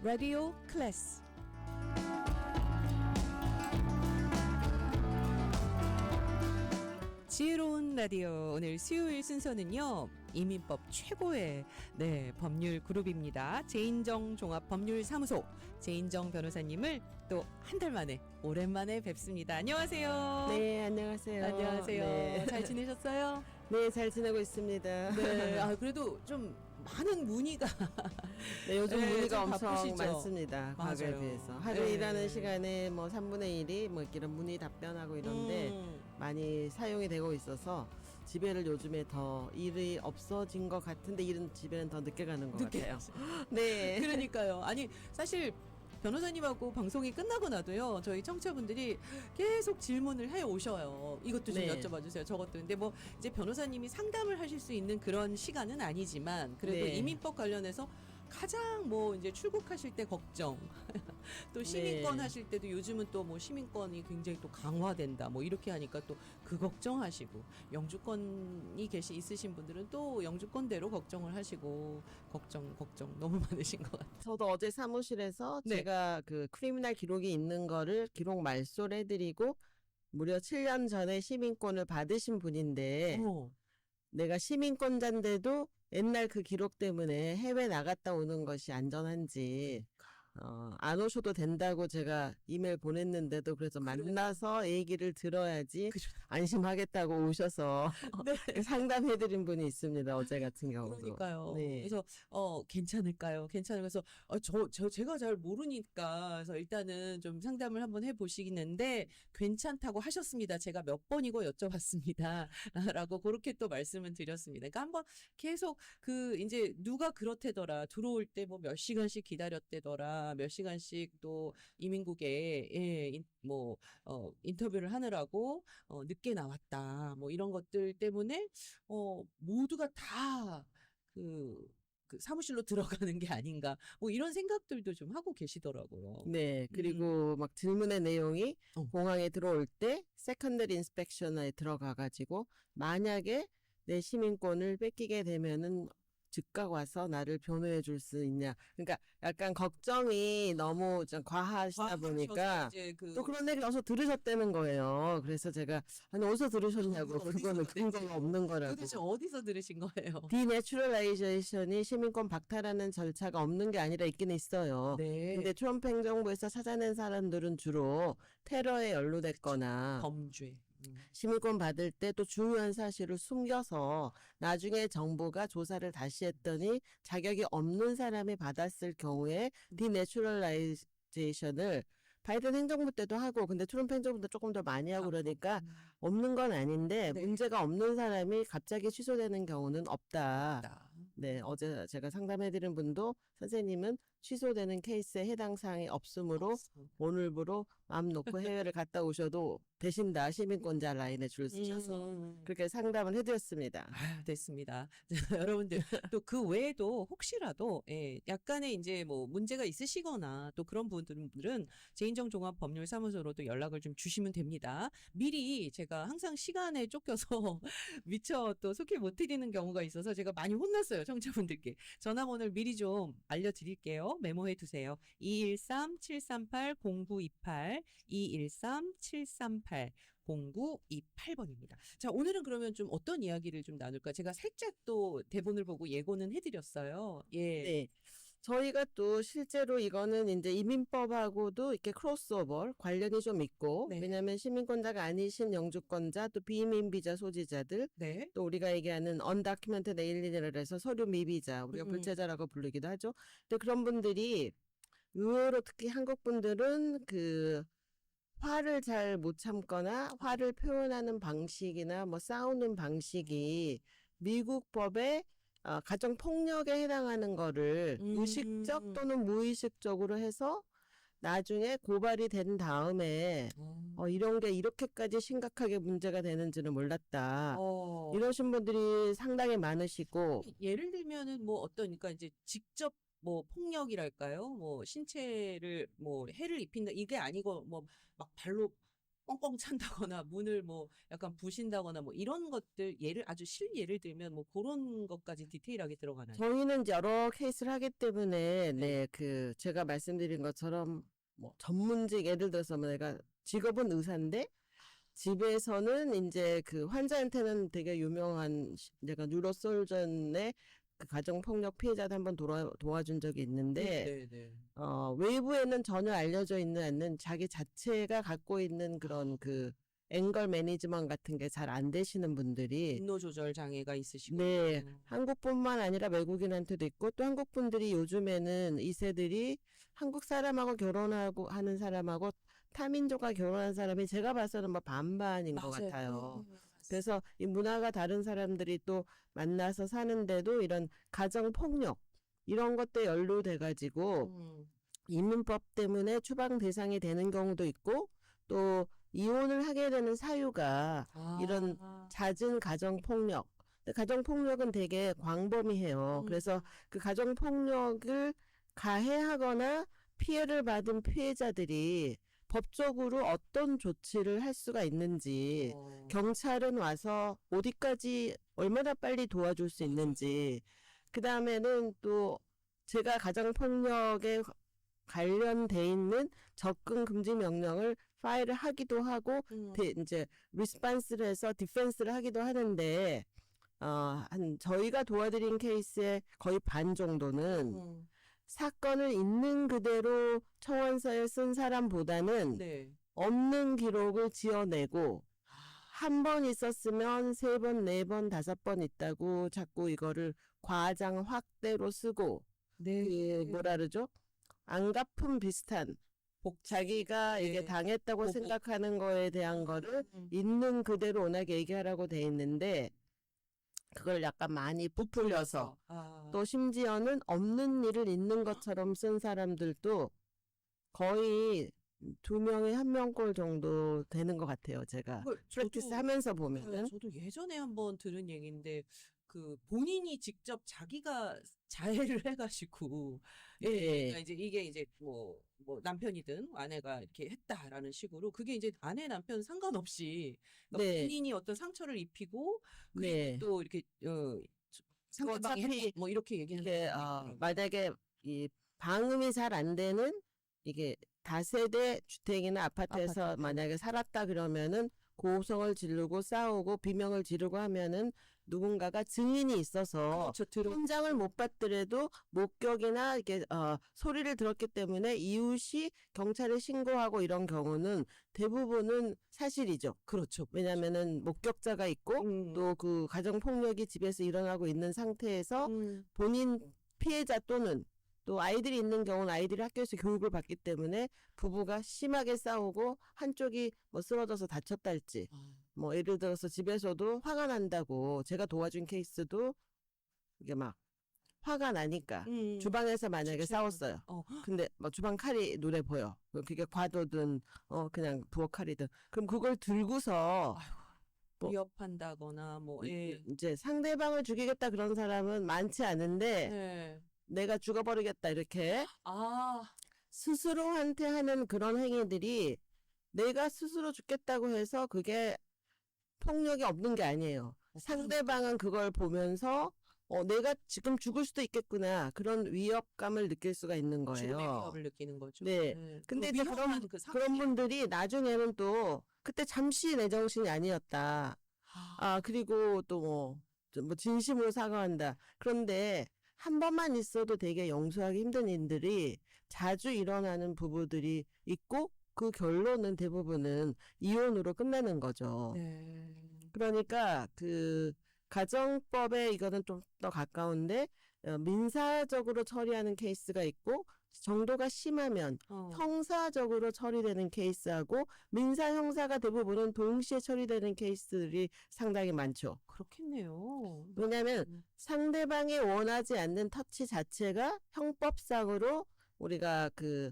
라디오 클래스. 지혜로운 라디오 오늘 수요일 순서는요. 이민법 최고의 법률 그룹입니다. 제인정 종합법률사무소 제인정 변호사님을 또 한 달 만에 오랜만에 뵙습니다. 안녕하세요. 네, 안녕하세요. 안녕하세요. 네. 잘 지내셨어요? 네, 잘 지내고 있습니다. 네. 그래도 좀 많은 문의가 네, 요즘 네, 문의가 좀 엄청 바쁘시죠? 많습니다. 과거에 맞아요. 비해서. 하루 네. 일하는 시간에 뭐 3분의 1이 뭐 이런 문의 답변하고 이런데 많이 사용이 되고 있어서 집에를 요즘에 더 일이 없어진 것 같은데 일은 집에는 더 늦게 가는 것 늦게 같아요. 네. 그러니까요. 아니 사실 변호사님하고 방송이 끝나고 나도요. 저희 청취자분들이 계속 질문을 해 오셔요. 이것도 좀 네. 여쭤봐 주세요. 저것도. 근데 뭐 이제 변호사님이 상담을 하실 수 있는 그런 시간은 아니지만 그래도 네. 이민법 관련해서 가장 뭐 이제 출국하실 때 걱정 또 시민권 네. 하실 때도 요즘은 또 뭐 시민권이 굉장히 또 강화된다 뭐 이렇게 하니까 또 그 걱정하시고 영주권이 있으신 분들은 또 영주권대로 걱정을 하시고 걱정 너무 많으신 것 같아요. 저도 어제 사무실에서 네. 제가 그 크리미널 기록이 있는 거를 기록 말소를 해드리고 무려 7년 전에 시민권을 받으신 분인데 내가 시민권자인데도 옛날 그 기록 때문에 해외 나갔다 오는 것이 안전한지 안 오셔도 된다고 제가 이메일 보냈는데도 그래서 만나서 얘기를 들어야지 그죠. 안심하겠다고 오셔서 네. 상담해드린 분이 있습니다. 어제 같은 경우도. 그러니까요. 네. 그래서 괜찮을까요? 그래서 제가 잘 모르니까 그래서 일단은 좀 상담을 한번 해보시겠는데 괜찮다고 하셨습니다. 제가 몇 번이고 여쭤봤습니다라고 그렇게 또 말씀을 드렸습니다. 그러니까 한번 계속 이제 누가 그렇대더라 들어올 때 뭐 몇 시간씩 기다렸대더라 몇 시간씩 또 이민국에 인터뷰를 하느라고 늦게 나왔다 뭐 이런 것들 때문에 모두가 다 사무실로 들어가는 게 아닌가, 뭐 이런 생각들도 좀 하고 계시더라고요. 네. 그리고 막 질문의 내용이 공항에 들어올 때 세컨더리 인스펙션에 들어가가지고 만약에 내 시민권을 뺏기게 되면은 즉각 와서 나를 변호해 줄 수 있냐. 그러니까 약간 걱정이 너무 좀 과하시다 보니까 이제 또 그런 얘기를 어디서 들으셨다는 거예요. 그래서 제가 아니 어디서 들으셨냐고. 그거는 근거가 없는 거라고. 도대체 어디서 들으신 거예요? 디내추럴라이제이션이 시민권 박탈하는 절차가 없는 게 아니라 있긴 있어요. 네. 근데 트럼프 행정부에서 찾아낸 사람들은 주로 테러에 연루됐거나 범죄. 시민권 받을 때 또 중요한 사실을 숨겨서 나중에 정부가 조사를 다시 했더니 자격이 없는 사람이 받았을 경우에 디내추럴라이제이션을 바이든 행정부 때도 하고 근데 트럼프 행정부 때 조금 더 많이 하고 그러니까 없는 건 아닌데 네. 문제가 없는 사람이 갑자기 취소되는 경우는 없다. 없다. 네, 어제 제가 상담해드린 분도 선생님은 취소되는 케이스에 해당 사항이 없으므로 오늘부로 마음 놓고 해외를 갔다 오셔도 되신다. 시민권자 라인에 줄 서셔서 그렇게 상담을 해드렸습니다. 됐습니다. 여러분들 또 그 외에도 혹시라도 약간의 이제 뭐 문제가 있으시거나 또 그런 분들은 제인정 종합법률사무소로도 연락을 좀 주시면 됩니다. 미리 제가 항상 시간에 쫓겨서 미처 또 소개 못 드리는 경우가 있어서 제가 많이 혼났어요. 청취자분들께. 전화번호를 미리 좀 알려드릴게요. 메모해 두세요. 213-738-0928 213-738-0928번입니다. 자, 오늘은 그러면 좀 어떤 이야기를 좀 나눌까? 제가 살짝 또 대본을 보고 예고는 해드렸어요. 예. 네. 저희가 또 실제로 이거는 이제 이민법하고도 이렇게 크로스오버 관련이 좀 있고, 네. 왜냐하면 시민권자가 아니신 영주권자, 또 비이민 비자 소지자들, 네. 또 우리가 얘기하는 언다큐멘트드 에일리언이라 해서 서류 미비자, 우리가 불체자라고 부르기도 하죠. 근데 그런 분들이 의외로 특히 한국 분들은 화를 잘 못 참거나 화를 표현하는 방식이나 뭐 싸우는 방식이 미국 법에 가정 폭력에 해당하는 거를 의식적 또는 무의식적으로 해서 나중에 고발이 된 다음에 이런 게 이렇게까지 심각하게 문제가 되는지는 몰랐다. 이러신 분들이 상당히 많으시고 예를 들면은 뭐 그러니까 이제 직접 뭐 폭력이랄까요? 뭐 신체를 뭐 해를 입힌다 이게 아니고 뭐 막 발로 뻥뻥 찬다거나 문을 뭐 약간 부신다거나 뭐 이런 것들 아주 실예를 들면 뭐 그런 것까지 디테일하게 들어가나요? 저희는 이제 여러 케이스를 하기 때문에 네. 네, 그 제가 말씀드린 것처럼 뭐 전문직 예를 들어서 뭐 내가 직업은 의사인데 집에서는 이제 그 환자한테는 되게 유명한 내가 뉴로솔전의 그 가정폭력 피해자도 한번 도와준 적이 있는데 네네. 외부에는 전혀 알려져 있는 않는 자기 자체가 갖고 있는 그런 그 앵걸 매니지먼트 같은 게 잘 안 되시는 분들이 분노 조절 장애가 있으시고. 네, 한국뿐만 아니라 외국인한테도 있고 또 한국 분들이 요즘에는 이세들이 한국 사람하고 결혼하고 하는 사람하고 타민족과 결혼한 사람이 제가 봐서는 뭐 반반인 것 맞아요. 같아요. 맞습니다. 그래서 이 문화가 다른 사람들이 또 만나서 사는데도 이런 가정 폭력 이런 것들 연루돼 가지고 음. 이민법 때문에 추방 대상이 되는 경우도 있고 또 이혼을 하게 되는 사유가 이런 아. 잦은 가정 폭력. 가정 폭력은 되게 광범위해요. 그래서 그 가정 폭력을 가해하거나 피해를 받은 피해자들이 법적으로 어떤 조치를 할 수가 있는지, 경찰은 와서 어디까지 얼마나 빨리 도와줄 수 있는지, 그 다음에는 또 제가 가정 폭력에 관련돼 있는 접근 금지 명령을 파일을 하기도 하고 이제 리스판스를 해서 디펜스를 하기도 하는데 한 저희가 도와드린 케이스의 거의 반 정도는 사건을 있는 그대로 청원서에 쓴 사람보다는 네. 없는 기록을 지어내고 한 번 있었으면 3번, 4번, 5번 있다고 자꾸 이거를 과장 확대로 쓰고 네. 그 뭐라 그러죠? 안갚음 비슷한 자기가 이게 네. 당했다고 보복. 생각하는 거에 대한 거를 음. 있는 그대로 워낙 얘기하라고 돼 있는데 그걸 약간 많이 부풀려서 아. 또 심지어는 없는 일을 있는 것처럼 쓴 사람들도 거의 2명에 1명꼴 정도 되는 것 같아요. 제가 그걸 프랙티스 저도 하면서 보면은. 저도 예전에 한번 들은 얘기인데 그 본인이 직접 자기가 자해를 해가지고 예. 그러니까 이제 이게 이제 뭐 남편이든 아내가 이렇게 했다라는 식으로 그게 이제 아내 남편 상관없이 그러니까 네. 본인이 어떤 상처를 입히고 그리고 네. 또 이렇게 상대방이 어차피 했다 뭐 이렇게 얘기하는 이게 사람도 있더라고요. 만약에 이 방음이 잘 안 되는 이게 다세대 주택이나 아파트에서 아파트. 만약에 살았다 그러면은 고성을 지르고 싸우고 비명을 지르고 하면은 누군가가 증인이 있어서 그렇죠. 현장을 못 봤더라도 목격이나 이렇게 소리를 들었기 때문에 이웃이 경찰에 신고하고 이런 경우는 대부분은 사실이죠. 그렇죠. 왜냐면은 목격자가 있고 또 그 가정 폭력이 집에서 일어나고 있는 상태에서 본인 피해자 또는 또 아이들이 있는 경우는 아이들이 학교에서 교육을 받기 때문에 부부가 심하게 싸우고 한쪽이 뭐 쓰러져서 다쳤달지 뭐 예를 들어서 집에서도 화가 난다고 제가 도와준 케이스도 이게 막 화가 나니까 주방에서 만약에 싸웠어요. 근데 뭐 주방 칼이 눈에 보여. 그게 과도든 그냥 부엌 칼이든 그럼 그걸 들고서 뭐 위협한다거나 뭐 이제 상대방을 죽이겠다 그런 사람은 많지 않은데 네. 내가 죽어버리겠다 이렇게 아. 스스로한테 하는 그런 행위들이 내가 스스로 죽겠다고 해서 그게 폭력이 없는 게 아니에요. 상대방은 그걸 보면서 내가 지금 죽을 수도 있겠구나 그런 위협감을 느낄 수가 있는 죽음의 거예요. 위협을 느끼는 거죠. 네. 근데 이제 그런 분들이 나중에는 또 그때 잠시 내 정신이 아니었다. 그리고 또 뭐 진심으로 사과한다. 그런데 한 번만 있어도 되게 용서하기 힘든 일들이 자주 일어나는 부부들이 있고 그 결론은 대부분은 이혼으로 끝나는 거죠. 네. 그러니까 그 가정법에 이거는 좀 더 가까운데 민사적으로 처리하는 케이스가 있고 정도가 심하면 형사적으로 처리되는 케이스하고 민사 형사가 대부분은 동시에 처리되는 케이스들이 상당히 많죠. 그렇겠네요. 왜냐하면 상대방이 원하지 않는 터치 자체가 형법상으로 우리가 그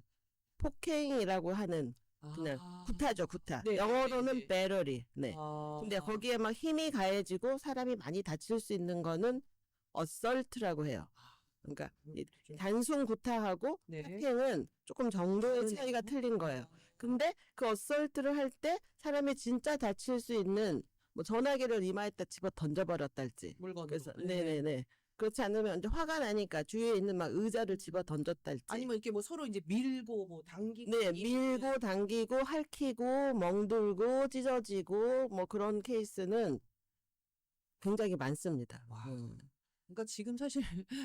폭행이라고 하는 그냥 구타죠, 구타. 네, 영어로는 네, 네. 배러리. 네. 근데 거기에 막 힘이 가해지고 사람이 많이 다칠 수 있는 거는 어설트라고 해요. 그러니까 이 좀, 단순 구타하고 네. 폭행은 조금 정도의 그러네요. 차이가 틀린 거예요. 근데 그 어설트를 할 때 사람이 진짜 다칠 수 있는 뭐 전화기를 이마에다 집어 던져버렸달지. 물건으로. 그래서 네. 네네네. 그렇지 않으면 이제 화가 나니까 주위에 있는 막 의자를 집어 던졌달지. 아니면 이렇게 뭐 서로 이제 밀고 뭐 당기고. 네, 밀고 당기고 핥히고 멍들고 찢어지고 뭐 그런 케이스는 굉장히 많습니다. 와. 그러니까 지금 사실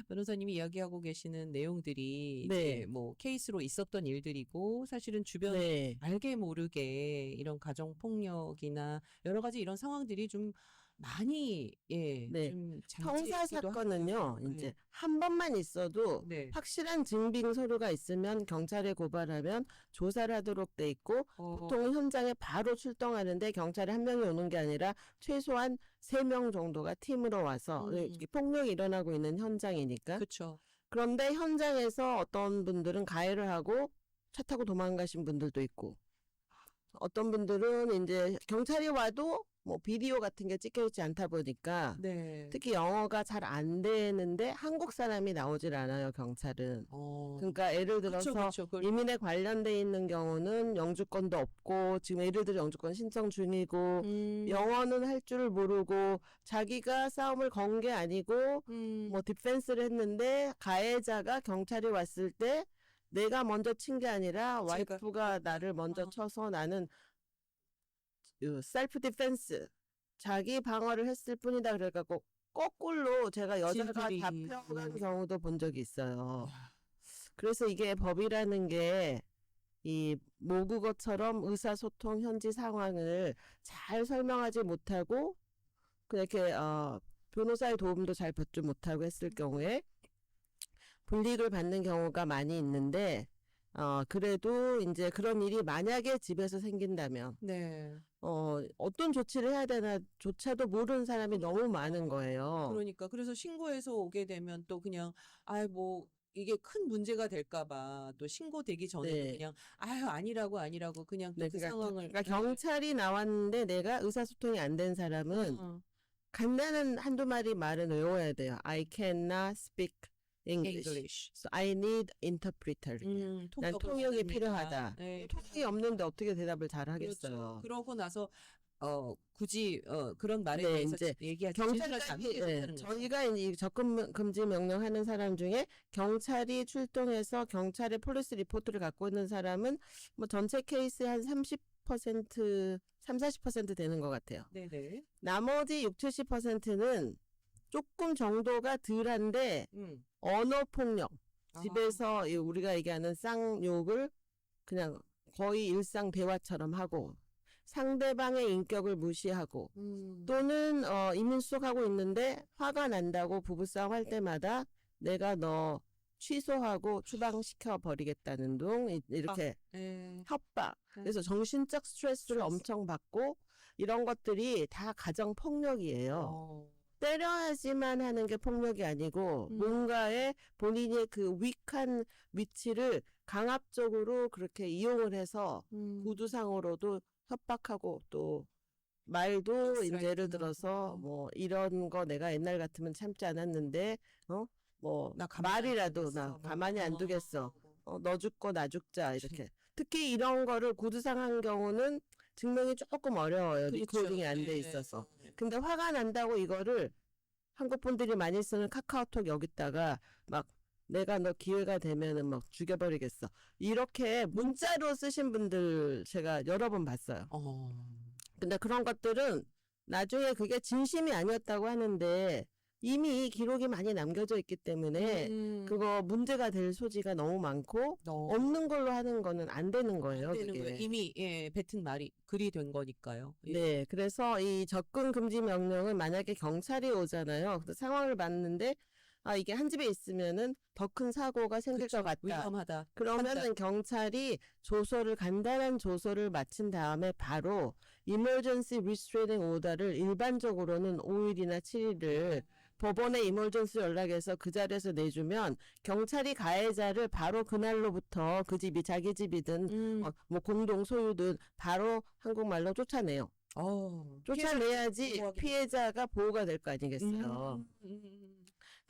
변호사님이 이야기하고 계시는 내용들이 네. 이제 뭐 케이스로 있었던 일들이고 사실은 주변에 네. 알게 모르게 이런 가정 폭력이나 여러 가지 이런 상황들이 좀 많이 네. 좀 형사 잔재기도 사건은요, 하고요. 이제 한 번만 있어도 네. 확실한 증빙 서류가 있으면 경찰에 고발하면 조사를 하도록 돼 있고 보통 현장에 바로 출동하는데 경찰이 한 명이 오는 게 아니라 최소한 3명 정도가 팀으로 와서 이렇게 폭력이 일어나고 있는 현장이니까. 그렇죠. 그런데 현장에서 어떤 분들은 가해를 하고 차 타고 도망가신 분들도 있고 어떤 분들은 이제 경찰이 와도 뭐 비디오 같은 게 찍혀 있지 않다 보니까 네. 특히 영어가 잘 안 되는데 한국 사람이 나오질 않아요, 경찰은. 그러니까 예를 들어서 그쵸, 그걸 이민에 관련돼 있는 경우는 영주권도 없고 지금 예를 들어 영주권 신청 중이고 영어는 할 줄 모르고 자기가 싸움을 건 게 아니고 뭐 디펜스를 했는데 가해자가 경찰이 왔을 때 내가 먼저 친 게 아니라 와이프가 나를 먼저 쳐서 나는 셀프 디펜스 자기 방어를 했을 뿐이다 그래갖고 거꾸로 제가 여자가 진술이, 잡혀간 경우도 본 적이 있어요. 그래서 이게 법이라는 게 이 모국어처럼 의사소통 현지 상황을 잘 설명하지 못하고 그냥 이렇게 변호사의 도움도 잘 받지 못하고 했을 경우에 불이익을 받는 경우가 많이 있는데 그래도 이제 그런 일이 만약에 집에서 생긴다면 네. 어떤 조치를 해야 되나조차도 모르는 사람이 너무 많은 거예요. 그러니까 그래서 신고해서 오게 되면 또 그냥 뭐 이게 큰 문제가 될까봐 또 신고되기 전에도 네. 그냥 아니라고 그냥 또 네, 그 그러니까 상황을 경찰이 나왔는데 내가 의사소통이 안 된 사람은 간단한 한두 마디 말은 외워야 돼요. I cannot speak English. So I need interpreter. 난 통역이 필요하다. 네. 통역이 없는데 어떻게 대답을 잘 그렇죠. 하겠어요. 그러고 나서 굳이 그런 말에 네, 대해서 이제 얘기하지 경찰까지 저희가 이제 이 접근 금지 명령하는 사람 중에 경찰이 출동해서 경찰의 폴리스 리포트를 갖고 있는 사람은 뭐 전체 케이스의 한 30%, 30-40% 되는 것 같아요. 네네. 나머지 60-70%는 조금 정도가 덜한데 언어 폭력, 집에서 우리가 얘기하는 쌍욕을 그냥 거의 일상 대화처럼 하고 상대방의 인격을 무시하고 또는 이민수속하고 있는데 화가 난다고 부부싸움 할 때마다 내가 너 취소하고 추방시켜 버리겠다는 둥 이렇게 협박. 그래서 정신적 스트레스를 엄청 받고 이런 것들이 다 가정 폭력이에요. 때려야지만 하는 게 폭력이 아니고 뭔가에 본인의 그 위크한 위치를 강압적으로 그렇게 이용을 해서 구두상으로도 협박하고 또 말도 이제 예를 들어서 뭐 이런 거 내가 옛날 같으면 참지 않았는데 뭐 말이라도 나 가만히 안 두겠어. 너 죽고 나 죽자 이렇게. 특히 이런 거를 구두상한 경우는 증명이 조금 어려워요. 리코딩이 안 돼 있어서. 근데 화가 난다고 이거를 한국 분들이 많이 쓰는 카카오톡 여기다가 막 내가 너 기회가 되면은 막 죽여버리겠어. 이렇게 문자로 쓰신 분들 제가 여러 번 봤어요. 근데 그런 것들은 나중에 그게 진심이 아니었다고 하는데 이미 기록이 많이 남겨져 있기 때문에 그거 문제가 될 소지가 너무 많고 없는 걸로 하는 거는 안 되는 거예요. 안 되는 그게. 거예요. 이미 뱉은 말이 글이 된 거니까요. 네, 그래서 이 접근 금지 명령은 만약에 경찰이 오잖아요. 그 상황을 봤는데 이게 한 집에 있으면은 더 큰 사고가 생길 것 같다. 위험하다. 그러면은 경찰이 간단한 조서를 마친 다음에 바로 Emergency Restraining Order를 일반적으로는 5일이나 7일을 법원에 이멀전스 연락해서 그 자리에서 내주면 경찰이 가해자를 바로 그날로부터 그 집이 자기 집이든 뭐 공동 소유든 바로 한국말로 쫓아내요. 쫓아내야지 피해자가 보호가 될 거 아니겠어요.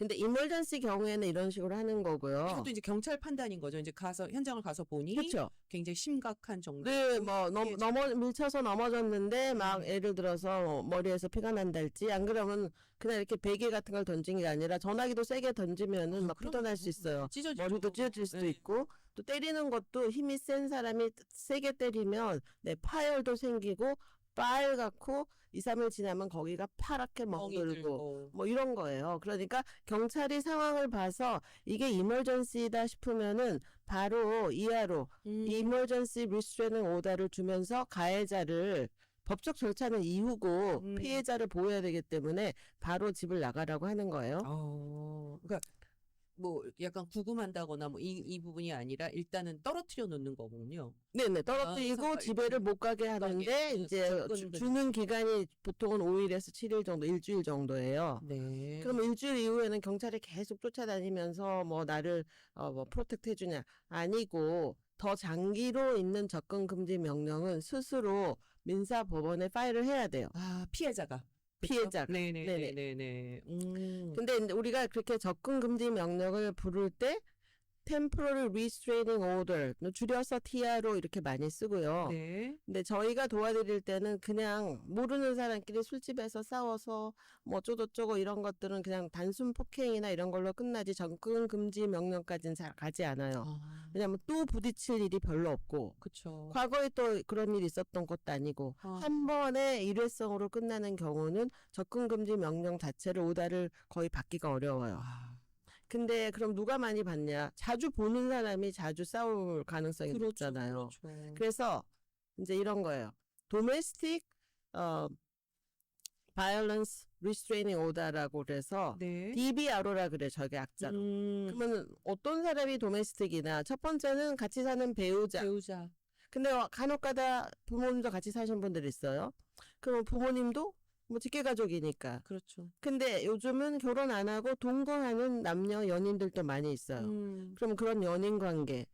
근데 이멀전시 경우에는 이런 식으로 하는 거고요. 이것도 이제 경찰 판단인 거죠. 이제 가서 현장을 가서 보니 그렇죠. 굉장히 심각한 정도. 네, 뭐 밀쳐서 넘어졌는데 막 네. 예를 들어서 머리에서 피가 난달지 안 그러면 그냥 이렇게 베개 같은 걸 던진 게 아니라 전화기도 세게 던지면은 막 피도 날 수 있어요. 찢어지죠. 머리도 찢어질 수도 네. 있고 또 때리는 것도 힘이 센 사람이 세게 때리면 파열도 생기고 빨갛고 2, 3일 지나면 거기가 파랗게 멍이 멍들고 들고. 뭐 이런 거예요. 그러니까 경찰이 상황을 봐서 이게 이멀전시다 싶으면은 바로 이하로 이멀전시 리스트레이닝 오더를 주면서 가해자를 법적 절차는 이후고 피해자를 보호해야 되기 때문에 바로 집을 나가라고 하는 거예요. 그러니까 뭐 약간 구금한다거나 뭐 이 부분이 아니라 일단은 떨어뜨려 놓는 거군요. 네네, 떨어뜨리고 그래서 집에를 못 가게 하는데 이제 접근을 주는 기간이 보통은 5일에서 7일 정도, 일주일 정도예요. 네. 그럼 일주일 이후에는 경찰이 계속 쫓아다니면서 뭐 나를 뭐 프로텍트 해주냐 아니고 더 장기로 있는 접근 금지 명령은 스스로 민사법원에 파일을 해야 돼요. 피해자가. 피해자가. 네네. 근데 이제 우리가 그렇게 접근 금지 명령을 부를 때 temporary restraining order, 줄여서 TR로 이렇게 많이 쓰고요. 네. 근데 저희가 도와드릴 때는 그냥 모르는 사람끼리 술집에서 싸워서 뭐 어쩌고저쩌고 이런 것들은 그냥 단순 폭행이나 이런 걸로 끝나지 접근 금지 명령까지는 잘 가지 않아요. 왜냐면 또 부딪힐 일이 별로 없고 그쵸. 과거에 또 그런 일이 있었던 것도 아니고 한 번에 일회성으로 끝나는 경우는 접근 금지 명령 자체를 오다를 거의 받기가 어려워요. 근데 그럼 누가 많이 받냐? 자주 보는 사람이 자주 싸울 가능성이 높잖아요. 그렇죠. 그래서 이제 이런 거예요. Domestic Violence Restraining Order라고 그래서 네. DVRO라 그래, 저게 약자로. 그러면 어떤 사람이 도메스틱이나 첫 번째는 같이 사는 배우자. 근데 간혹가다 부모님도 같이 사신 분들 있어요. 그럼 부모님도 뭐 직계가족이니까. 그렇죠. 근데 요즘은 결혼 안 하고 동거하는 남녀 연인들도 많이 있어요. 그럼 그런 연인 관계.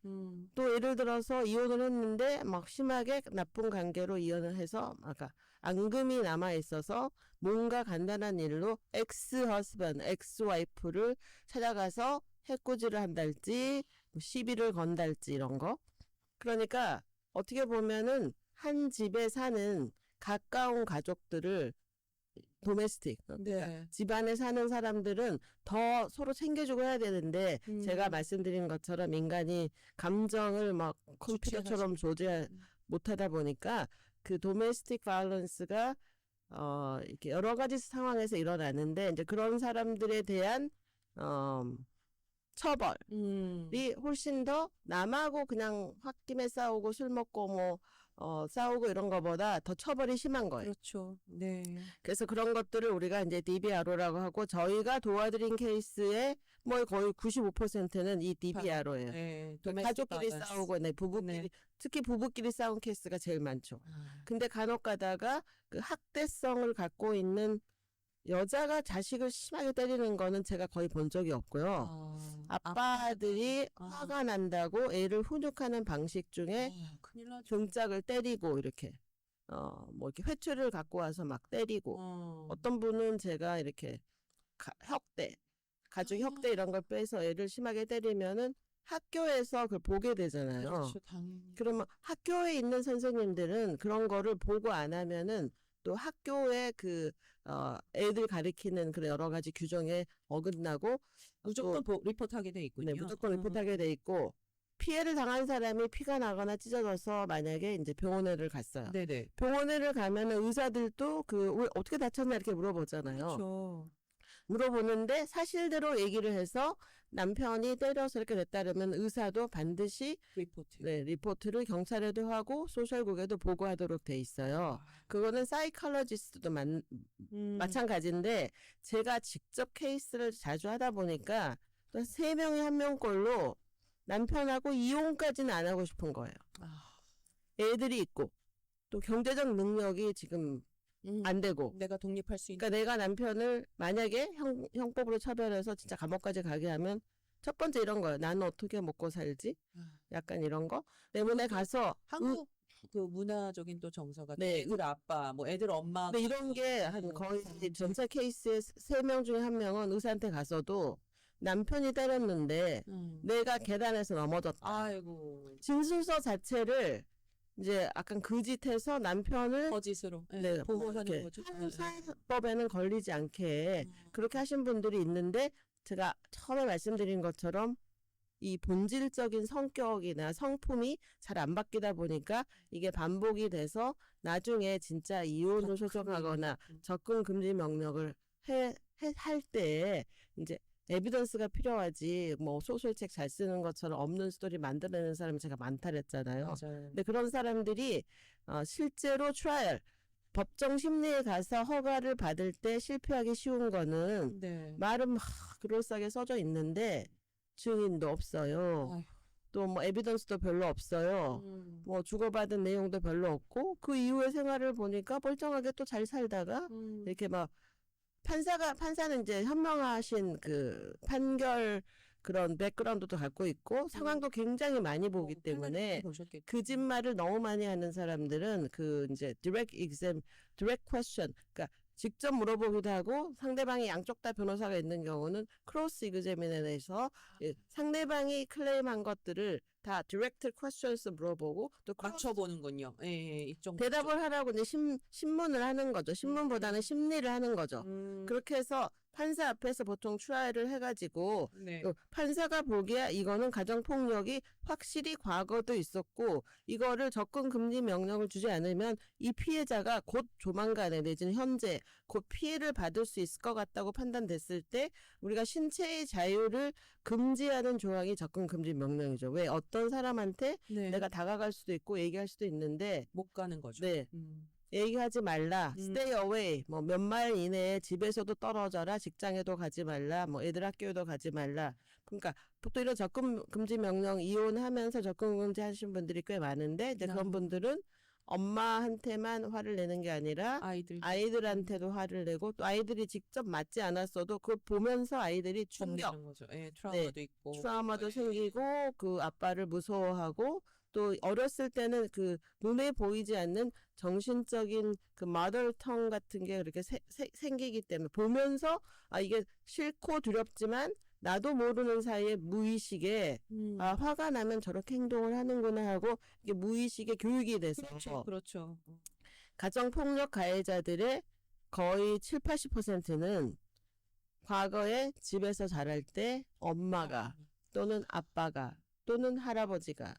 또 예를 들어서 이혼을 했는데 막 심하게 나쁜 관계로 이혼을 해서 아까 앙금이 남아 있어서 뭔가 간단한 일로 엑스-허스밴드, 엑스-와이프를 찾아가서 해코지를 한달지 뭐 시비를 건달지 이런 거. 그러니까 어떻게 보면은 한 집에 사는 가까운 가족들을 도메스틱, 그러니까 집안에 사는 사람들은 더 서로 챙겨주고 해야 되는데 제가 말씀드린 것처럼 인간이 감정을 막 컴퓨터처럼 조절 못하다 보니까 그 도메스틱 바이런스가 이렇게 여러 가지 상황에서 일어나는데 이제 그런 사람들에 대한 처벌이 훨씬 더 남하고 그냥 홧김에 싸우고 술 먹고 뭐 싸우고 이런 거보다 더 처벌이 심한 거예요. 그렇죠. 네. 그래서 그런 것들을 우리가 이제 DVRO라고 하고 저희가 도와드린 케이스의 뭐 거의 95%는 이 DVRO예요. 네. 가족끼리 싸우고 부부끼리 특히 부부끼리 싸운 케이스가 제일 많죠. 근데 간혹 가다가 그 학대성을 갖고 있는 여자가 자식을 심하게 때리는 거는 제가 거의 본 적이 없고요. 아빠들이 화가 난다고 애를 훈육하는 방식 중에 큰일 나죠. 등짝을 때리고 이렇게 뭐 이렇게 회초리를 갖고 와서 막 때리고 어떤 분은 제가 이렇게 가족 혁대 이런 걸 빼서 애를 심하게 때리면은 학교에서 그걸 보게 되잖아요. 그렇죠, 당연히. 그러면 학교에 있는 선생님들은 그런 거를 보고 안 하면은 또 학교에 애들 가리키는 그런 여러 가지 규정에 어긋나고 무조건 리포트하게 돼 있군요. 네, 무조건 리포트하게 돼 있고 피해를 당한 사람이 피가 나거나 찢어져서 만약에 이제 병원에를 갔어요. 네네. 병원에를 가면은 의사들도 왜 어떻게 다쳤나 이렇게 물어보잖아요. 그렇죠. 물어보는데 사실대로 얘기를 해서 남편이 때려서 이렇게 됐다 그러면 의사도 반드시 리포트를 경찰에도 하고 소셜국에도 보고하도록 돼 있어요. 그거는 사이컬러지스트도 마찬가지인데 제가 직접 케이스를 자주 하다 보니까 또 3명이 1명꼴로 남편하고 이혼까지는 안 하고 싶은 거예요. 애들이 있고 또 경제적 능력이 지금 안 되고 내가 독립할 수 있는. 그러니까 내가 남편을 만약에 형법으로 처벌해서 진짜 감옥까지 가게 하면 첫 번째 이런 거예요. 나는 어떻게 먹고 살지? 약간 이런 거 때문에 가서 그 문화적인 또 정서가 네. 애들 아빠, 뭐 애들 엄마. 근데 이런 게 한 거의 전체 케이스의 3명 중에 1명은 의사한테 가서도 남편이 때렸는데 내가 계단에서 넘어졌다. 아이고. 진술서 자체를 이제 약간 그짓해서 남편을 거짓으로. 예, 네, 보호하는 이렇게 거죠. 형사법에는 걸리지 않게 그렇게 하신 분들이 있는데 제가 처음에 말씀드린 것처럼 이 본질적인 성격이나 성품이 잘 안 바뀌다 보니까 이게 반복이 돼서 나중에 진짜 이혼을 소송하거나 접근 금지 명령을 할 때 이제 에비던스가 필요하지 뭐 소설책 잘 쓰는 것처럼 없는 스토리 만들어내는 사람이 제가 많다 그랬잖아요. 맞아요. 근데 그런 사람들이 실제로 트라이얼 법정 심리에 가서 허가를 받을 때 실패하기 쉬운 거는 네. 말은 막 그럴싸하게 써져 있는데 증인도 없어요. 아휴. 또 뭐 에비던스도 별로 없어요. 뭐 주고받은 내용도 별로 없고 그 이후의 생활을 보니까 멀쩡하게 또 잘 살다가 이렇게 막 판사는 이제 현명하신 그 판결 그런 백그라운드도 갖고 있고 상황도 굉장히 많이 보기 때문에 거짓말을 너무 많이 하는 사람들은 그 이제 direct question, 그러니까 직접 물어보기도 하고 상대방이 양쪽 다 변호사가 있는 경우는 크로스 이그제미네이션에서 상대방이 클레임한 것들을 다 direct questions 물어보고 또 맞춰보는군요. 예, 예, 이쪽 대답을 하라고 이제 신문을 하는 거죠. 신문보다는 심리를 하는 거죠. 그렇게 해서 판사 앞에서 보통 트라이를 해가지고 네. 판사가 보기에 이거는 가정폭력이 확실히 과거도 있었고 이거를 접근 금지 명령을 주지 않으면 이 피해자가 곧 조만간에 내지는 현재 곧 피해를 받을 수 있을 것 같다고 판단됐을 때 우리가 신체의 자유를 금지하는 조항이 접근 금지 명령이죠. 왜 어떤 사람한테 네. 내가 다가갈 수도 있고 얘기할 수도 있는데 못 가는 거죠. 네. 얘기하지 말라. stay away. 뭐 몇 마일 이내에 집에서도 떨어져라. 직장에도 가지 말라. 뭐 애들 학교에도 가지 말라. 그러니까 보통 이런 접근 금지 명령 이혼하면서 접근 금지 하신 분들이 꽤 많은데 이제 그런 분들은 엄마한테만 화를 내는 게 아니라 아이들한테도 화를 내고 또 아이들이 직접 맞지 않았어도 그걸 보면서 아이들이 충격, 거죠. 예, 트라우마도 있고. 트라우마도 생기고 그 아빠를 무서워하고 또 어렸을 때는 그 눈에 보이지 않는 정신적인 그 마더텅 같은 게 그렇게 생기기 때문에 보면서 아 이게 싫고 두렵지만 나도 모르는 사이에 무의식에 아 화가 나면 저렇게 행동을 하는구나 하고 이게 무의식의 교육이 돼서 그렇죠. 가정폭력 가해자들의 거의 7, 80%는 과거에 집에서 자랄 때 엄마가 또는 아빠가 또는 할아버지가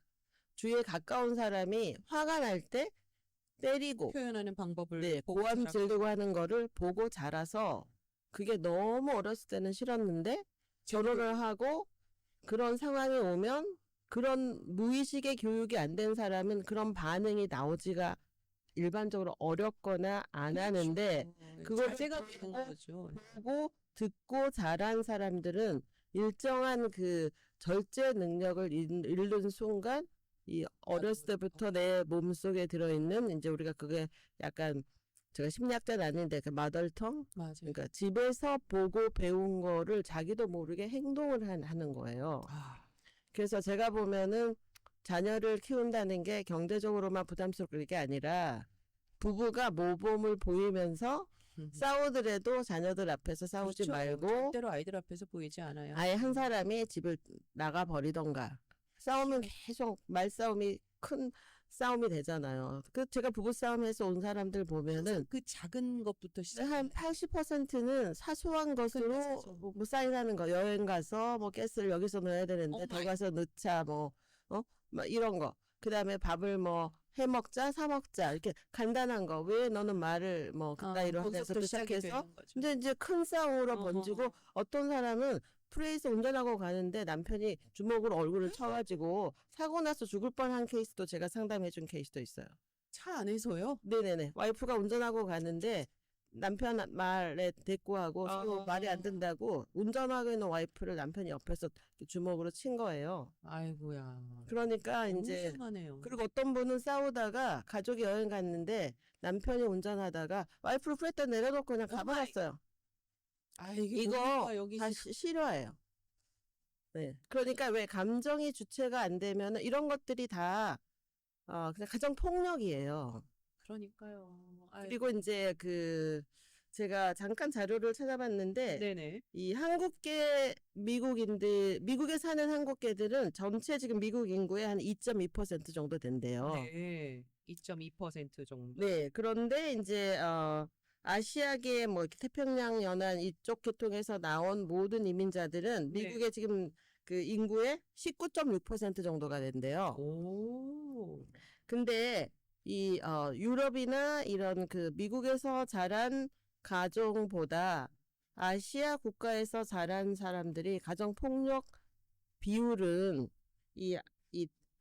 주위에 가까운 사람이 화가 날 때 때리고 표현하는 방법을 네, 고함 지르고 하는 거를 보고 자라서 그게 너무 어렸을 때는 싫었는데 결혼을 하고 그런 상황이 오면 그런 무의식의 교육이 안 된 사람은 그런 반응이 나오지가 일반적으로 어렵거나 안 하는데 그걸 자제가 되는 거죠. 보고 듣고 자란 사람들은 일정한 그 절제 능력을 잃는 순간 이 어렸을 때부터 내 몸속에 들어있는 이제 우리가 그게 약간 제가 심리학자는 아닌데 그 마덜텅 맞아요. 그러니까 집에서 보고 배운 거를 자기도 모르게 행동을 하는 거예요. 그래서 제가 보면은 자녀를 키운다는 게 경제적으로만 부담스러울 게 아니라 부부가 모범을 보이면서 싸우더라도 자녀들 앞에서 싸우지 그렇죠. 말고 절대로 아이들 앞에서 보이지 않아요. 아예 한 사람이 집을 나가 버리던가 싸우면 계속 말싸움이 큰 싸움이 되잖아요. 그 제가 부부 싸움에서 온 사람들 보면은 그 작은 것부터 한 80%는 사소한 것으로 뭐 사인하는 거 여행 가서 뭐 가스를 여기서 넣어야 되는데 더 가서 넣자 뭐 이런 거. 그다음에 밥을 뭐 해 먹자 사 먹자 이렇게 간단한 거. 왜 너는 말을 뭐 가까이로 하면서 시작해서 이제 큰 싸움으로 번지고 어떤 사람은 프레이스 운전하고 가는데 남편이 주먹으로 얼굴을 쳐가지고 사고 나서 죽을 뻔한 케이스도 제가 상담해준 케이스도 있어요. 차 안에서요? 네네네. 와이프가 운전하고 가는데 남편 말에 대꾸하고 서로 말이 안 된다고 운전하고 있는 와이프를 남편이 옆에서 주먹으로 친 거예요. 아이고야. 그러니까 이제 심하네요. 그리고 어떤 분은 싸우다가 가족이 여행 갔는데 남편이 운전하다가 와이프를 프레이트 내려놓고 그냥 가버렸어요. 이거 다 싫어해요. 네. 그러니까 왜 감정이 주체가 안 되면 이런 것들이 다 그냥 가정 폭력이에요. 그러니까요. 아이고. 그리고 이제 제가 잠깐 자료를 찾아봤는데 네네. 이 한국계 미국에 사는 한국계들은 전체 지금 미국 인구의 한 2.2% 정도 된대요. 네. 2.2% 정도. 네, 그런데 이제 아시아계 뭐 이렇게 태평양 연안 이쪽 계통에서 나온 모든 이민자들은 네. 미국의 지금 그 인구의 19.6% 정도가 된대요. 오. 근데 이 유럽이나 이런 미국에서 자란 가정보다 아시아 국가에서 자란 사람들이 가정 폭력 비율은 이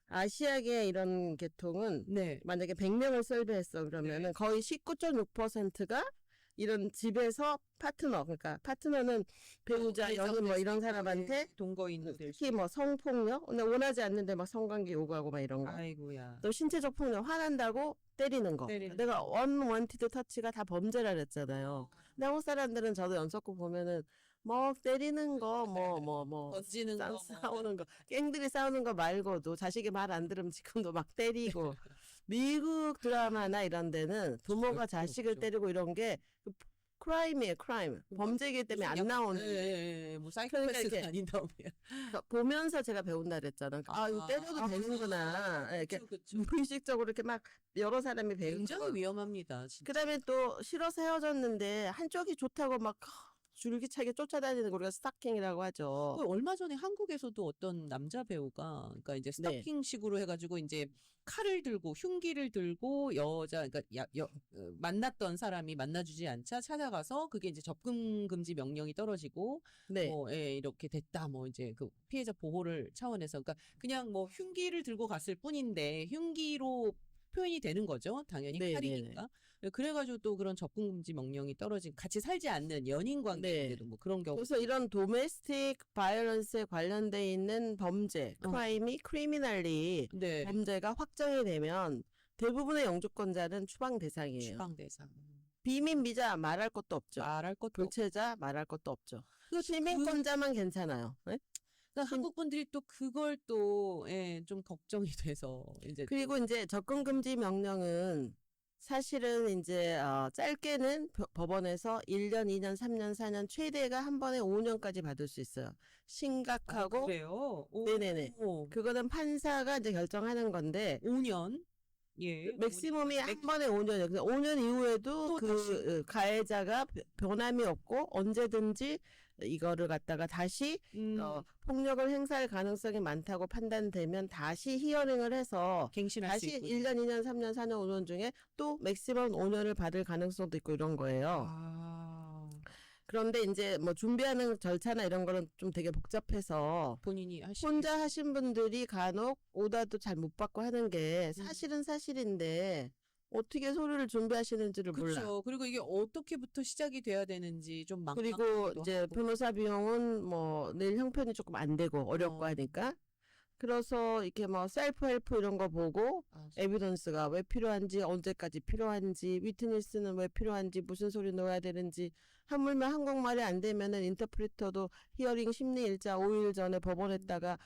아시아계 이런 계통은 네. 만약에 100명을 설배했어 그러면은 거의 19.6%가 이런 집에서 그러니까 파트너는 배우자, 연인 뭐 이런 사람한테 동거인들 특히 뭐 성폭력, 근데 원하지 않는데 막 성관계 요구하고 막 이런 거. 아이고야. 또 신체적 폭력, 화난다고 때리는 거. 때리는 내가 언원티드 터치가 다 범죄라 그랬잖아요. 근데 한국 사람들은 저도 연속극 보면은 뭐 때리는 거, 뭐 던지는 거 뭐. 싸우는 거, 갱들이 싸우는 거 말고도 자식이 말 안 들으면 지금도 막 때리고. 미국 드라마나 이런 데는 부모가 절대 자식을 없죠. 때리고 이런 게 크라임이에요, 크라임. 범죄이기 때문에 안 나오는. 뭐 그러니까 사이코패스가 이렇게 아닌 다음에. 그러니까 보면서 제가 배운다 그랬잖아. 이거 때려도 되는구나. 이렇게 그쵸. 무의식적으로 이렇게 막 여러 사람이 배우는 굉장히 거. 위험합니다. 진짜. 그다음에 또 싫어서 헤어졌는데 한쪽이 좋다고 막 줄기차게 쫓아다니는 거 우리가 스타킹이라고 하죠. 얼마 전에 한국에서도 어떤 남자 배우가 그러니까 이제 네. 스토킹식으로 해가지고 이제 칼을 들고 흉기를 들고 그러니까 만났던 사람이 만나주지 않자 찾아가서 그게 이제 접근 금지 명령이 떨어지고 네. 뭐 이렇게 됐다 뭐 이제 그 피해자 보호를 차원에서 그러니까 그냥 뭐 흉기를 들고 갔을 뿐인데 흉기로 표현이 되는 거죠. 당연히 네, 네, 네. 칼이니까. 그래가지고 또 그런 접근 금지 명령이 떨어진 같이 살지 않는 연인 관계인데도 뭐 그런 경우. 그래서 이런 도메스틱 바이올런스에 관련돼 있는 범죄, 크라임이 크리미널리 네. 범죄가 확정이 되면 대부분의 영주권자는 추방 대상이에요. 추방 대상. 비민 미자 말할 것도 없죠. 말할 것도 불체자 말할 것도 없죠. 그 시민권자만 괜찮아요. 네? 그러니까 한국 분들이 또 그걸 또 좀 걱정이 돼서 이제 그리고 이제 접근 금지 명령은 사실은 이제 짧게는 법원에서 1년, 2년, 3년, 4년 최대가 한 번에 5년까지 받을 수 있어요. 심각하고 그래요. 네네네. 그거는 판사가 이제 결정하는 건데 5년. 예. 맥시멈이 한 번에 5년이에요. 그래서 5년 이후에도 또 가해자가 변함이 없고 언제든지 이거를 갖다가 다시 폭력을 행사할 가능성이 많다고 판단되면 다시 히어링을 해서 갱신할 수 다시 있고. 1년, 2년, 3년, 4년, 5년 중에 또 맥시멈 5년을 받을 가능성도 있고 이런 거예요. 그런데 이제 뭐 준비하는 절차나 이런 거는 좀 되게 복잡해서 본인이 혼자 하신 분들이 간혹 오다도 잘 못 받고 하는 게 사실은 사실인데 어떻게 서류를 준비하시는지를 몰라. 그렇죠. 그리고 이게 어떻게부터 시작이 돼야 되는지 좀 그리고 막막하기도 이제 하고. 변호사 비용은 뭐 낼 형편이 조금 안 되고 어렵고 하니까 그래서 이렇게 뭐 셀프 헬프 이런 거 보고 에비던스가 왜 필요한지 언제까지 필요한지 위트니스는 왜 필요한지 무슨 소리 넣어야 되는지 하물며 한국말이 안 되면은 인터프리터도 히어링 심리일자 5일 전에 법원에다가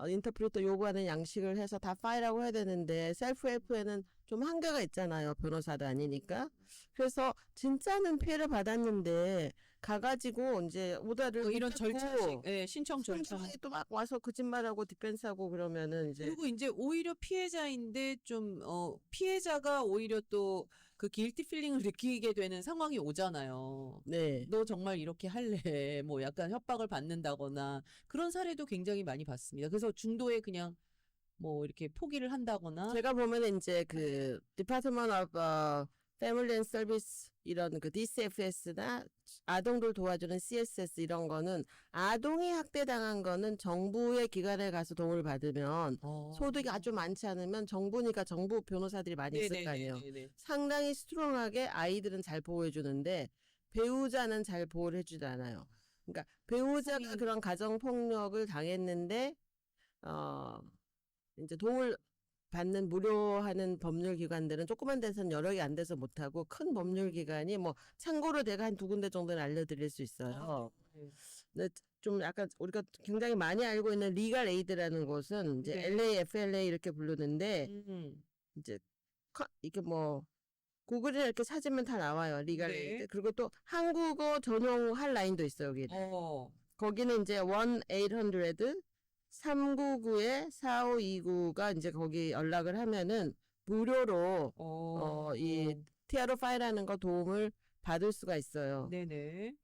인터프리터 요구하는 양식을 해서 다 파일하고 해야 되는데 셀프 헬프에는 좀 한계가 있잖아요. 변호사도 아니니까. 그래서 진짜는 피해를 받았는데 가가지고 이제 오다를 이런 못 받고 절차식, 신청 절차. 또 막 와서 거짓말하고 디펜스하고 그러면은 이제 그리고 이제 오히려 피해자인데 좀 피해자가 오히려 또 그 길티 필링을 느끼게 되는 상황이 오잖아요. 네. 너 정말 이렇게 할래? 뭐 약간 협박을 받는다거나 그런 사례도 굉장히 많이 봤습니다. 그래서 중도에 그냥 뭐 이렇게 포기를 한다거나. 제가 보면은 이제 Department of Family and Service 이런 DCFS나 아동들 도와주는 CSS 이런 거는 아동이 학대당한 거는 정부의 기관에 가서 도움을 받으면 소득이 아주 많지 않으면 정부니까 정부 변호사들이 많이 있을 거 아니에요. 상당히 스트롱하게 아이들은 잘 보호해 주는데 배우자는 잘 보호를 해주지 않아요. 그러니까 배우자가 그런 가정 폭력을 당했는데 이제 도움을 받는 무료하는 법률기관들은 조그만 데서는 여러 개 안 돼서 못하고 큰 법률기관이 뭐 참고로 내가 한 2군데 정도는 알려드릴 수 있어요. 근데 좀 약간 우리가 굉장히 많이 알고 있는 리갈 에이드라는 곳은 이제 네. LAFLA 이렇게 부르는데 음. 이제 이게 뭐 구글이나 이렇게 찾으면 다 나와요. 리갈 네. 에이드. 그리고 또 한국어 전용 할 라인도 있어요, 여기. 어. 거기는 이제 1-800 399에 4529가 이제 거기 연락을 하면은 무료로 이 티아로 파일하는 거 도움을 받을 수가 있어요. 네네.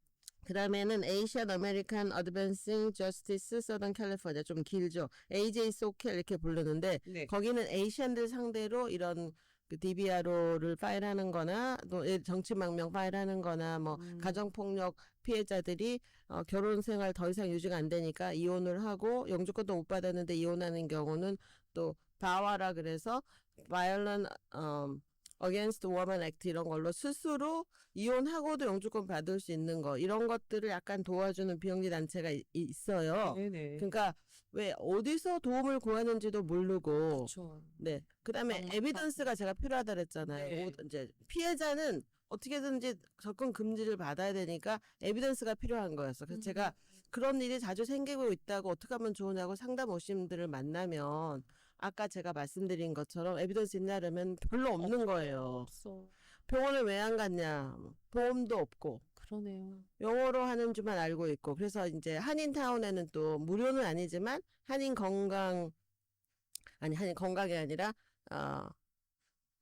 그 다음에는 Asian American Advancing Justice Southern California 좀 길죠. AJSOC 이렇게 부르는데 네. 거기는 에이시안들 상대로 이런 그 DBRO를 파일하는 거나 또 정치망명 파일하는 거나 뭐 가정폭력 피해자들이 결혼 생활 더 이상 유지가 안 되니까 이혼을 하고 영주권도 못 받았는데 이혼하는 경우는 또 바와라 그래서 Violent Against Women Act 이런 걸로 스스로 이혼하고도 영주권 받을 수 있는 거 이런 것들을 약간 도와주는 비영리 단체가 있어요. 네네. 그러니까 왜 어디서 도움을 구하는지도 모르고 그렇죠. 네. 그다음에 막막하고. 에비던스가 제가 필요하다 그랬잖아요. 네. 이제 피해자는 어떻게든지 접근 금지를 받아야 되니까 에비던스가 필요한 거였어. 그래서 제가 그런 일이 자주 생기고 있다고 어떻게 하면 좋으냐고 상담 오신 분들을 만나면 아까 제가 말씀드린 것처럼 에비던스 있냐면 별로 없는 거예요. 없어. 병원을 왜 안 갔냐? 보험도 없고 그러네요. 영어로 하는 줄만 알고 있고 그래서 이제 한인타운에는 또 무료는 아니지만 한인 건강이 아니라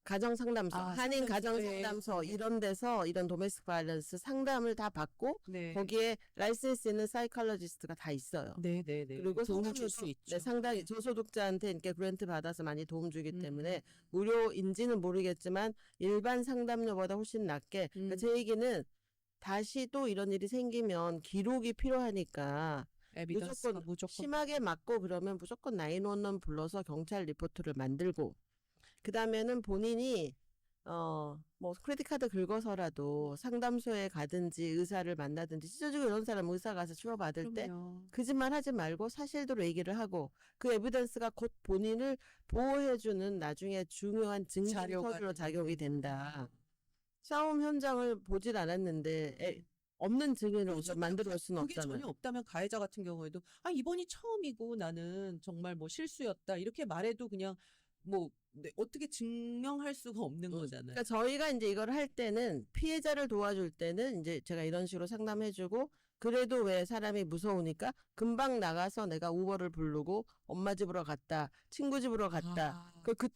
가정상담소, 한인 가정상담소 네. 이런 데서 이런 도메스틱 바이런스 상담을 다 받고 네. 거기에 라이센스 있는 사이콜로지스트가 다 있어요. 네네네. 그리고 도움을 줄 수 있죠. 네, 상당히 저소득자한테 이렇게 그랜트 받아서 많이 도움 주기 때문에 무료인지는 모르겠지만 일반 상담료보다 훨씬 낮게 그러니까 제 얘기는 다시 또 이런 일이 생기면 기록이 필요하니까 에비던스가 무조건 심하게 맞고 그러면 무조건 911 불러서 경찰 리포트를 만들고 그 다음에는 본인이 뭐 크레딧 카드 긁어서라도 상담소에 가든지 의사를 만나든지 실질적으로 이런 사람 의사 가서 치료받을 때 그럼요. 거짓말 하지 말고 사실대로 얘기를 하고 그 에비던스가 곧 본인을 보호해주는 나중에 중요한 증거 자료가 서류로 되는. 작용이 된다. 싸움 현장을 보질 않았는데 없는 증인을 그렇죠. 만들어 올 수는 그게 없잖아요. 전혀 없다면 가해자 같은 경우에도 이번이 처음이고 나는 정말 뭐 실수였다 이렇게 말해도 그냥 뭐 어떻게 증명할 수가 없는 거잖아요. 그러니까 저희가 이제 이걸 할 때는 피해자를 도와줄 때는 이제 제가 이런 식으로 상담해주고 그래도 왜 사람이 무서우니까 금방 나가서 내가 우버를 부르고 엄마 집으로 갔다 친구 집으로 갔다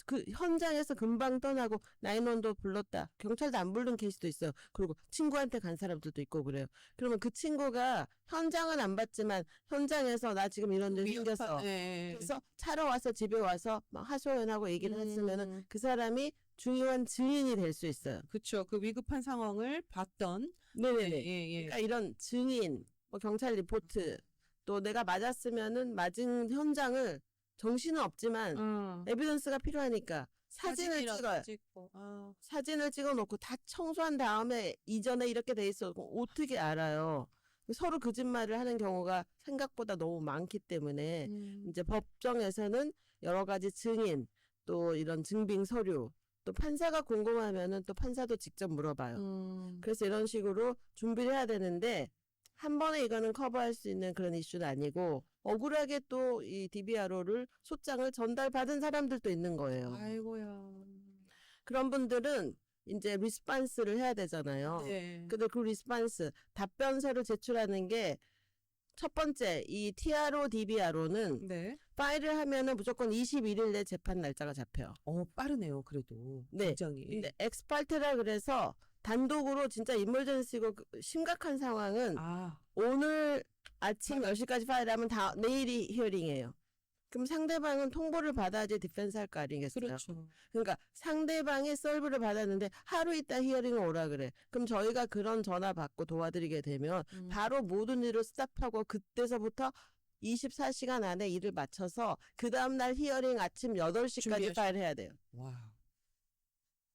그 현장에서 금방 떠나고 911도 불렀다 경찰도 안 부른 케이스도 있어요. 그리고 친구한테 간 사람들도 있고 그래요. 그러면 그 친구가 현장은 안 봤지만 현장에서 나 지금 이런 일 생겼어. 그래서 차로 와서 집에 와서 막 하소연하고 얘기를 했으면은 그 사람이 중요한 증인이 될 수 있어요. 그렇죠. 그 위급한 상황을 봤던. 네네네. 예. 그러니까 이런 증인, 뭐 경찰 리포트, 또 내가 맞았으면은 맞은 현장을 정신은 없지만 에비던스가 필요하니까 사진을 찍어요. 찍고. 사진을 찍어놓고 다 청소한 다음에 이전에 이렇게 돼 있어 어떻게 알아요? 서로 거짓말을 하는 경우가 생각보다 너무 많기 때문에 이제 법정에서는 여러 가지 증인 또 이런 증빙 서류 또 판사가 궁금하면은 또 판사도 직접 물어봐요. 그래서 이런 식으로 준비를 해야 되는데 한 번에 이거는 커버할 수 있는 그런 이슈는 아니고 억울하게 또 이 DBRO를 소장을 전달받은 사람들도 있는 거예요. 아이고야. 그런 분들은 이제 리스판스를 해야 되잖아요. 네. 근데 그 리스판스 답변서를 제출하는 게 첫 번째 이 TRO DBRO는 네. 파일을 하면은 무조건 21일 내 재판 날짜가 잡혀요. 빠르네요. 그래도. 네. 굉장히. 근데 엑스파르테라 그래서 단독으로 진짜 인멀전시고 심각한 상황은 오늘 아침 10시까지 파일하면 내일이 히어링이에요. 그럼 상대방은 통보를 받아야지 디펜스 할 거 아니겠어요? 그렇죠. 그러니까 상대방이 서브를 받았는데 하루 있다 히어링을 오라 그래. 그럼 저희가 그런 전화 받고 도와드리게 되면 바로 모든 일을 스탑하고 그때서부터 24시간 안에 일을 마쳐서 그 다음날 히어링 아침 8시까지 파일해야 돼요. 와.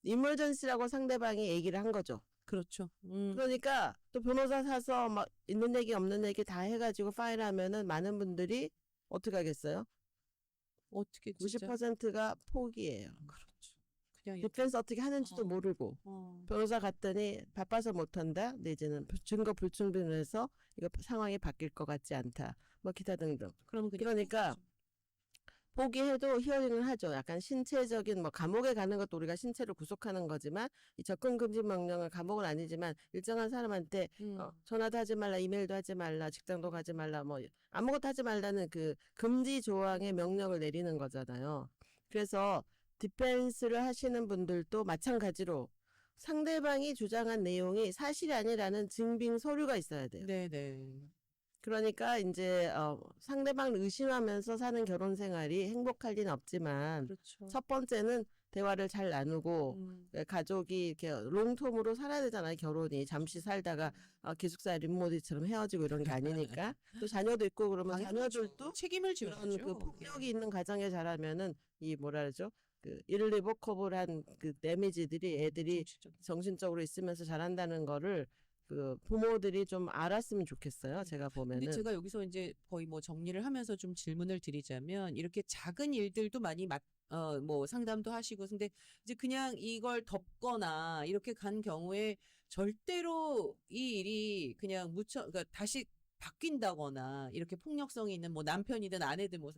이멀전시라고 상대방이 얘기를 한 거죠. 그렇죠. 그러니까 또 변호사 사서 막 있는 얘기 없는 얘기 다 해가지고 파일하면은 많은 분들이 어떻게 하겠어요? 어떻게 진짜. 90%가 포기예요. 그렇죠. 그냥 이렇게. 디펜스 어떻게 하는지도 어. 모르고 어. 변호사 갔더니 바빠서 못한다 내지는 증거 불충분을 해서 이거 상황이 바뀔 것 같지 않다 뭐 기타 등등. 그러면 그냥 그러니까 포기하죠. 포기해도 히어링을 하죠. 약간 신체적인 뭐 감옥에 가는 것도 우리가 신체를 구속하는 거지만 이 접근 금지 명령은 감옥은 아니지만 일정한 사람한테 전화도 하지 말라, 이메일도 하지 말라, 직장도 가지 말라, 뭐 아무것도 하지 말라는 그 금지 조항의 명령을 내리는 거잖아요. 그래서 디펜스를 하시는 분들도 마찬가지로 상대방이 주장한 내용이 사실이 아니라는 증빙 서류가 있어야 돼요. 네네. 그러니까 이제 상대방을 의심하면서 사는 결혼 생활이 행복할 리는 없지만 그렇죠. 첫 번째는 대화를 잘 나누고 가족이 이렇게 롱텀으로 살아야 되잖아요. 결혼이 잠시 살다가 기숙사 림모디처럼 헤어지고 이런 게 아니니까 또 자녀도 있고 그러면 당연하죠. 자녀들도 책임을 그런 져야죠. 그 폭력이 있는 가정에 자라면은 이 뭐라 그러죠? 그 irreversible한 그 데미지들이 애들이 정치적. 정신적으로 있으면서 자란다는 거를 그 부모들이 좀 알았으면 좋겠어요. 제가 근데 보면은. 제가 여기서 이제 거의 뭐 정리를 하면서 좀 질문을 드리자면 이렇게 작은 일들도 많이 뭐 상담도 하시고 근데 이제 그냥 이걸 덮거나 이렇게 간 경우에 절대로 이 일이 그냥 그러니까 다시 바뀐다거나 이렇게 폭력성이 있는 뭐 남편이든 아내든 뭐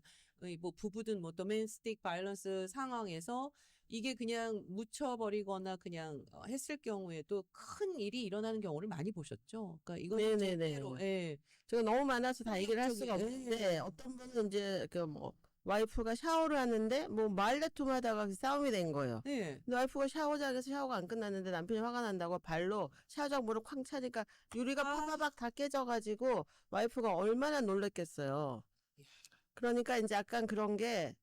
부부든 뭐 도메스틱 바이런스 상황에서 이게 그냥 묻혀버리거나 그냥 했을 경우에도 큰 일이 일어나는 경우를 많이 보셨죠. 그러니까 이거는 네네네. 절대로 예. 제가 너무 많아서 다 얘기를 할 수가 폭력적인, 없는데 예. 어떤 분은 이제 그 뭐 와이프가 샤워를 하는데 뭐 말다툼하다가 싸움이 된 거예요. 예. 근데 와이프가 샤워장에서 샤워가 안 끝났는데 남편이 화가 난다고 발로 샤워장 문을 쾅 차니까 유리가 아. 파바박 다 깨져가지고 와이프가 얼마나 놀랬겠어요. 그러니까 이제 약간 그런 게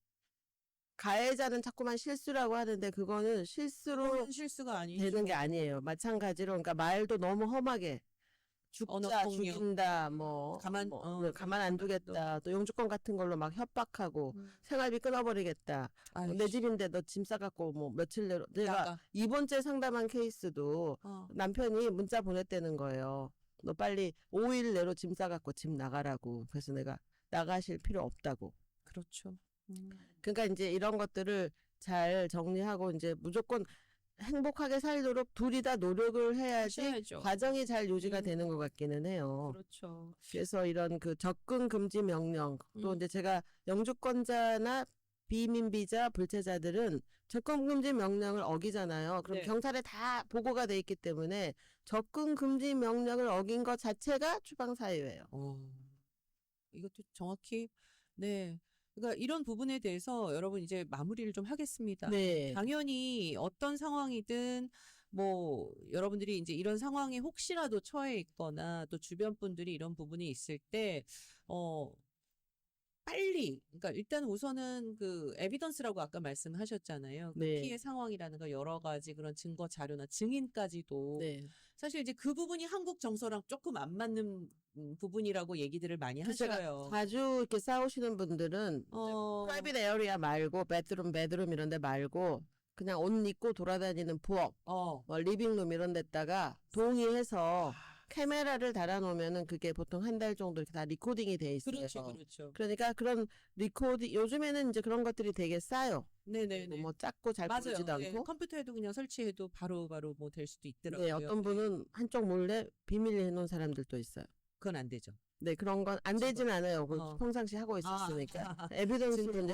가해자는 자꾸만 실수라고 하는데 그거는 실수로 그건 실수가 아니죠. 되는 게 아니에요. 마찬가지로 그러니까 말도 너무 험하게 언어 죽자, 폭력. 죽인다, 뭐 가만 안 두겠다, 또 영주권 같은 걸로 막 협박하고 생활비 끊어버리겠다. 내 집인데 너 짐 싸갖고 뭐 며칠 내로 내가 나가. 이번째 상담한 케이스도 남편이 문자 보냈다는 거예요. 너 빨리 5일 내로 짐 싸갖고 집 나가라고. 그래서 내가 나가실 필요 없다고. 그렇죠. 그러니까 이제 이런 것들을 잘 정리하고 이제 무조건 행복하게 살도록 둘이 다 노력을 해야지 하셔야죠. 과정이 잘 유지가 되는 것 같기는 해요. 그렇죠. 그래서 이런 그 접근 금지 명령 또 음. 이제 제가 영주권자나 비민비자 불체자들은 접근 금지 명령을 어기잖아요. 그럼 네. 경찰에 다 보고가 돼 있기 때문에 접근 금지 명령을 어긴 것 자체가 추방 사유예요. 이것도 정확히 네. 그러니까 이런 부분에 대해서 여러분 이제 마무리를 좀 하겠습니다. 네. 당연히 어떤 상황이든 뭐 여러분들이 이제 이런 상황에 혹시라도 처해 있거나 또 주변 분들이 이런 부분이 있을 때 빨리 그러니까 일단 우선은 그 에비던스라고 아까 말씀하셨잖아요. 그 네. 피해 상황이라는 거 여러 가지 그런 증거 자료나 증인까지도 네. 사실 이제 그 부분이 한국 정서랑 조금 안 맞는 부분이라고 얘기들을 많이 그래서 제가 하셔요. 자주 이렇게 싸우시는 분들은 프라이빗 에어리아 말고 베드룸 이런 데 말고 그냥 옷 입고 돌아다니는 부엌, 뭐 리빙룸 이런 데다가 동의해서 카메라를 달아놓으면은 그게 보통 한 달 정도 이렇게 다 리코딩이 돼 있어요. 그렇죠, 그렇죠. 그러니까 그런 리코딩 요즘에는 이제 그런 것들이 되게 싸요. 네네네. 뭐 작고 잘 맞아요. 보이지도 예, 않고. 컴퓨터에도 그냥 설치해도 바로 뭐 될 수도 있더라고요. 네, 어떤 분은 한쪽 몰래 비밀리 해놓은 사람들도 있어요. 그건 안 되죠. 네, 그런 건 안 되진 않아요. 평상시 하고 있었으니까. 에비던스로 이제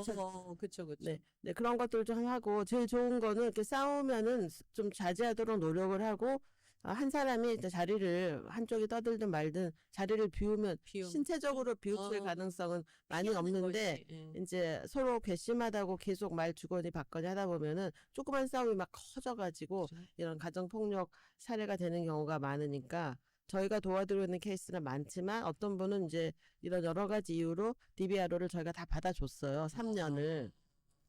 그렇죠, 그렇죠. 네, 그런 것들 좀 하고 제일 좋은 거는 이렇게 싸우면은 좀 자제하도록 노력을 하고 한 사람이 이제 자리를 한쪽이 떠들든 말든 자리를 비우면 신체적으로 비웃을 가능성은 많이 없는데 이제 서로 괘씸하다고 계속 말 주거니 받거니 하다 보면은 조그만 싸움이 막 커져가지고 이런 가정폭력 사례가 되는 경우가 많으니까 저희가 도와드리고 있는 케이스는 많지만 어떤 분은 이제 이런 여러 가지 이유로 DBRO를 저희가 다 받아줬어요. 3년을.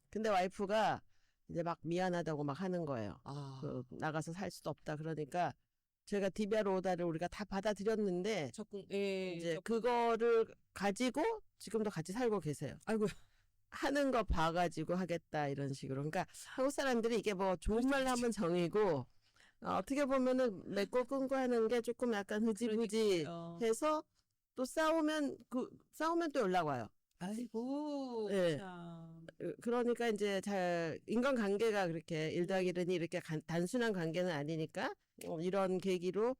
근데 와이프가 이제 막 미안하다고 막 하는 거예요. 나가서 살 수도 없다. 그러니까 제가 DBR 오다를 우리가 다 받아들였는데 이제 그거를 가지고 지금도 같이 살고 계세요. 아이고. 하는 거 봐가지고 하겠다 이런 식으로. 그러니까 한국 사람들이 이게 뭐 좋은 말로 하면 정이고 어떻게 보면은 맺고 끊고 하는 게 조금 약간 흐지부지 해서 또 싸우면 또 연락 와요. 아이고 네. 참. 그러니까 이제 잘 인간관계가 그렇게 1 더하기 1이 이렇게 단순한 관계는 아니니까 이런 계기로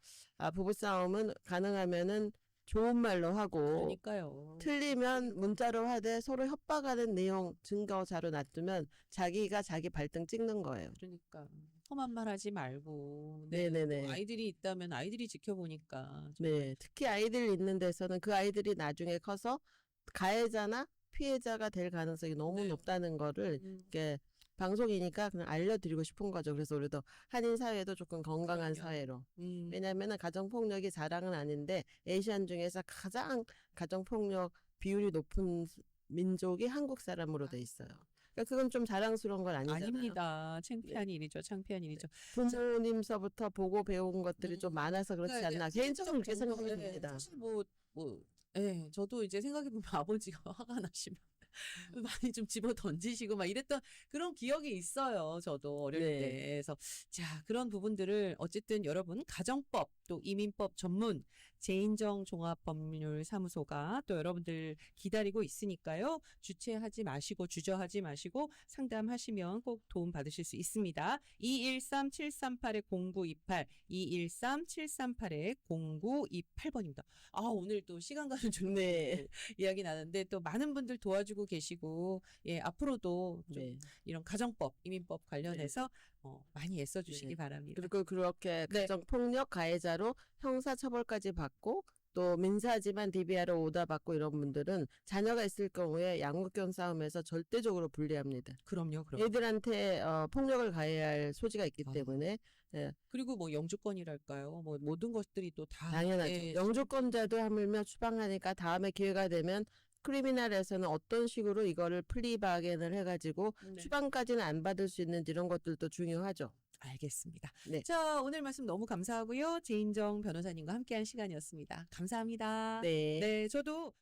부부싸움은 가능하면은 좋은 말로 하고 그러니까요. 틀리면 문자로 하되 서로 협박하는 내용 증거 자료 놔두면 자기가 자기 발등 찍는 거예요. 그러니까 험한 말 하지 말고 네, 뭐 네네네. 아이들이 있다면 아이들이 지켜보니까 정말 네. 특히 아이들 있는 데서는 그 아이들이 나중에 커서 가해자나 피해자가 될 가능성이 너무 네. 높다는 거를 음, 이렇게 방송이니까 그냥 알려드리고 싶은 거죠. 그래서 우리도 한인 사회도 조금 건강한 그럼요. 사회로. 음, 왜냐하면 가정폭력이 자랑은 아닌데 아시안 중에서 가장 가정폭력 비율이 높은 민족이 한국 사람으로 돼 있어요. 그러니까 그건 좀 자랑스러운 건 아니잖아요. 아닙니다. 네. 창피한 일이죠. 창피한 일이죠. 부모님서부터 보고 배운 것들이 좀 많아서 그렇지 그러니까 이제 않나 개인적으로 그렇게 피해적 생각이 경험, 예, 듭니다. 사실 예, 저도 이제 생각해보면 아버지가 화가 나시면 많이 좀 집어 던지시고 막 이랬던 그런 기억이 있어요. 저도 어릴 네. 때. 그래서 자, 그런 부분들을 어쨌든 여러분 가정법 또 이민법 전문 재인정 종합법률사무소가 또 여러분들 기다리고 있으니까요. 주체하지 마시고 주저하지 마시고 상담하시면 꼭 도움 받으실 수 있습니다. 213-738-0928 213-738-0928번입니다. 아, 오늘 또 시간 가는 줄 네. 모르고 이야기 나는데 또 많은 분들 도와주고 계시고 예, 앞으로도 좀 네. 이런 가정법, 이민법 관련해서 많이 애써 주시기 네. 바랍니다. 그리고 그렇게 네. 가정폭력 가해자로 형사처벌까지 받고 또 민사지만 DBR로 오다받고 이런 분들은 자녀가 있을 경우에 양육권 싸움에서 절대적으로 불리합니다. 그럼요, 그럼요. 애들한테 폭력을 가해할 소지가 있기 아. 때문에 그리고 뭐 영주권이랄까요? 뭐 모든 것들이 또 다 당연하죠. 예, 영주권자도 하물며 추방하니까 다음에 기회가 되면 크리미널에서는 어떤 식으로 이거를 플리바겐을 해가지고 네. 추방까지는 안 받을 수 있는지 이런 것들도 중요하죠. 알겠습니다. 네. 자, 오늘 말씀 너무 감사하고요. 재인정 변호사님과 함께한 시간이었습니다. 감사합니다. 네. 네, 저도